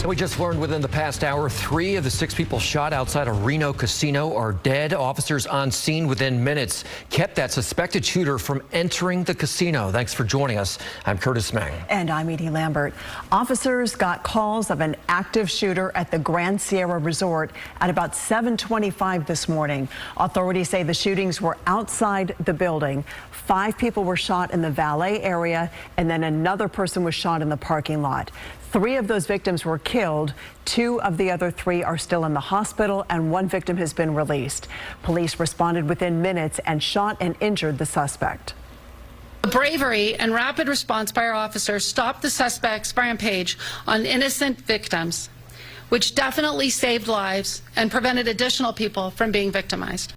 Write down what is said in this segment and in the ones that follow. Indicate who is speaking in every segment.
Speaker 1: We just learned within the past hour, 3 of the 6 people shot outside a Reno casino are dead. Officers on scene within minutes kept that suspected shooter from entering the casino. Thanks for joining us. I'm Curtis Meng.
Speaker 2: And I'm Edie Lambert. Officers got calls of an active shooter at the Grand Sierra Resort at about 7:25 this morning. Authorities say the shootings were outside the building. 5 people were shot in the valet area, and then another person was shot in the parking lot. 3 of those victims were killed. 2 of the other 3 are still in the hospital, and 1 victim has been released. Police responded within minutes and shot and injured the suspect.
Speaker 3: The bravery and rapid response by our officers stopped the suspect's rampage on innocent victims, which definitely saved lives and prevented additional people from being victimized.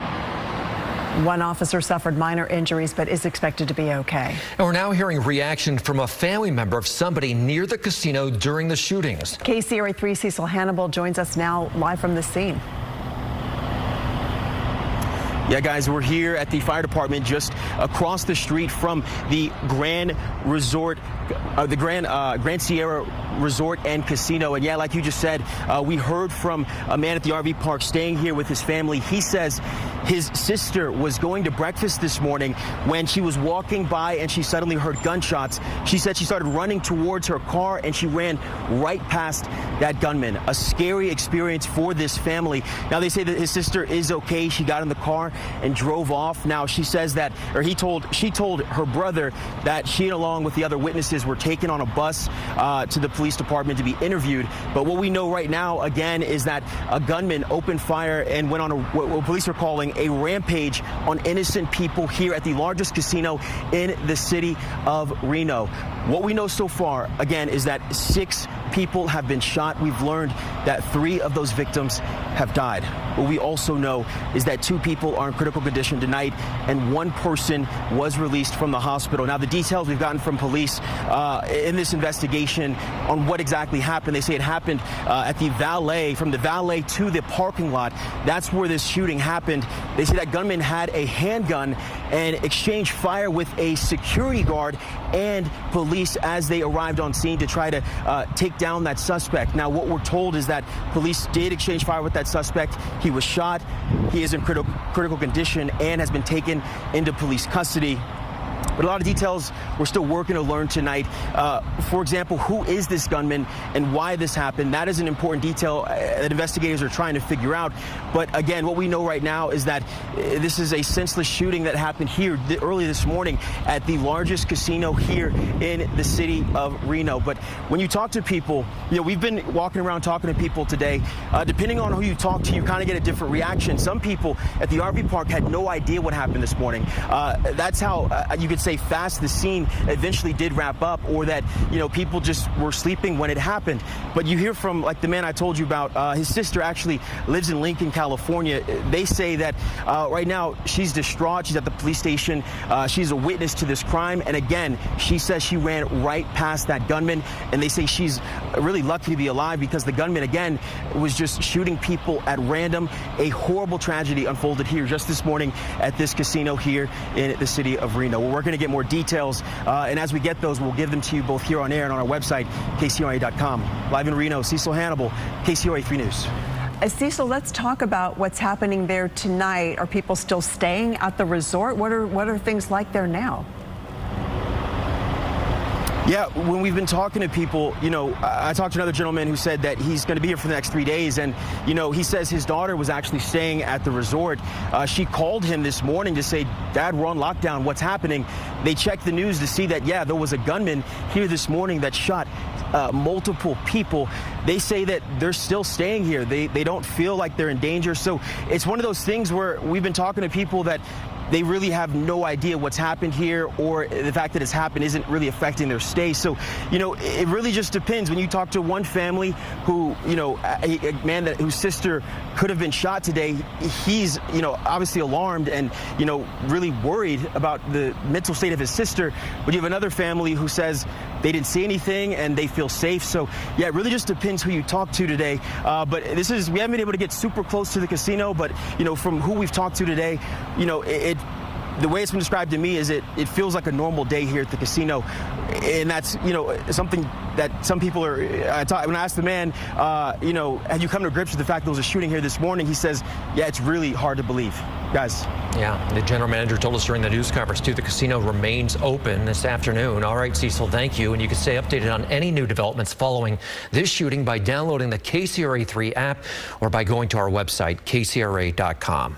Speaker 2: 1 officer suffered minor injuries but is expected to be okay.
Speaker 1: And we're now hearing reaction from a family member of somebody near the casino during the shootings.
Speaker 2: KCRA 3 Cecil Hannibal joins us now live from the scene.
Speaker 4: Yeah, guys, we're here at the fire department just across the street from the Grand Resort, the Grand Sierra Resort and Casino. And yeah, like you just said, we heard from a man at the RV park staying here with his family. He says his sister was going to breakfast this morning when she was walking by and she suddenly heard gunshots. She said she started running towards her car and she ran right past that gunman. A scary experience for this family. Now, they say that his sister is okay. She got in the car and drove off. Now, she says that, or she told her brother that she, along with the other witnesses, were taken on a bus to the police department to be interviewed. But what we know right now, again, is that a gunman opened fire and went on what police are calling a rampage on innocent people here at the largest casino in the city of Reno. What we know so far, again, is that 6 people have been shot. We've learned that 3 of those victims have died. What we also know is that 2 people are in critical condition tonight and 1 person was released from the hospital. Now, the details we've gotten from police in this investigation on what exactly happened, they say it happened at the valet, from the valet to the parking lot. That's where this shooting happened. They say that gunman had a handgun and exchanged fire with a security guard and police as they arrived on scene to try to take down that suspect. Now, what we're told is that police did exchange fire with that suspect. He was shot. He is in critical condition and has been taken into police custody. But a lot of details we're still working to learn tonight. For example, who is this gunman and why this happened? That is an important detail that investigators are trying to figure out. But again, what we know right now is that this is a senseless shooting that happened here early this morning at the largest casino here in the city of Reno. But when you talk to people, we've been walking around talking to people today. Depending on who you talk to, you kind of get a different reaction. Some people at the RV park had no idea what happened this morning. That's how you could say fast the scene eventually did wrap up, or that people just were sleeping when it happened. But you hear from, like, the man I told you about, his sister actually lives in Lincoln, California. They say that right now she's distraught. She's at the police station. She's a witness to this crime, and again, she says she ran right past that gunman, and they say she's really lucky to be alive because the gunman, again, was just shooting people at random. A horrible tragedy unfolded here just this morning at this casino here in the city of Reno. We're working to get more details, and as we get those, we'll give them to you both here on air and on our website, KCRA.com. Live in Reno, Cecil Hannibal, KCRA 3 News.
Speaker 2: Cecil, let's talk about what's happening there tonight. Are people still staying at the resort? What are things like there now?
Speaker 4: Yeah, when we've been talking to people, I talked to another gentleman who said that he's going to be here for the next 3 days. And, he says his daughter was actually staying at the resort. She called him this morning to say, Dad, we're on lockdown. What's happening? They checked the news to see that, yeah, there was a gunman here this morning that shot multiple people. They say that they're still staying here. They don't feel like they're in danger. So it's one of those things where we've been talking to people that they really have no idea what's happened here, or the fact that it's happened isn't really affecting their stay. So, it really just depends. When you talk to one family who, a man whose sister could have been shot today, he's, obviously alarmed and, really worried about the mental state of his sister. But you have another family who says they didn't see anything and they feel safe. So, yeah, it really just depends who you talk to today. But we haven't been able to get super close to the casino, but, from who we've talked to today, the way it's been described to me is it feels like a normal day here at the casino, and that's, you know, something that some people are. When I asked the man, you know, have you come to grips with the fact there was a shooting here this morning? He says, yeah, it's really hard to believe, guys.
Speaker 1: Yeah, the general manager told us during the news conference too, the casino remains open this afternoon. All right, Cecil, thank you. And you can stay updated on any new developments following this shooting by downloading the KCRA 3 app or by going to our website, kcra.com.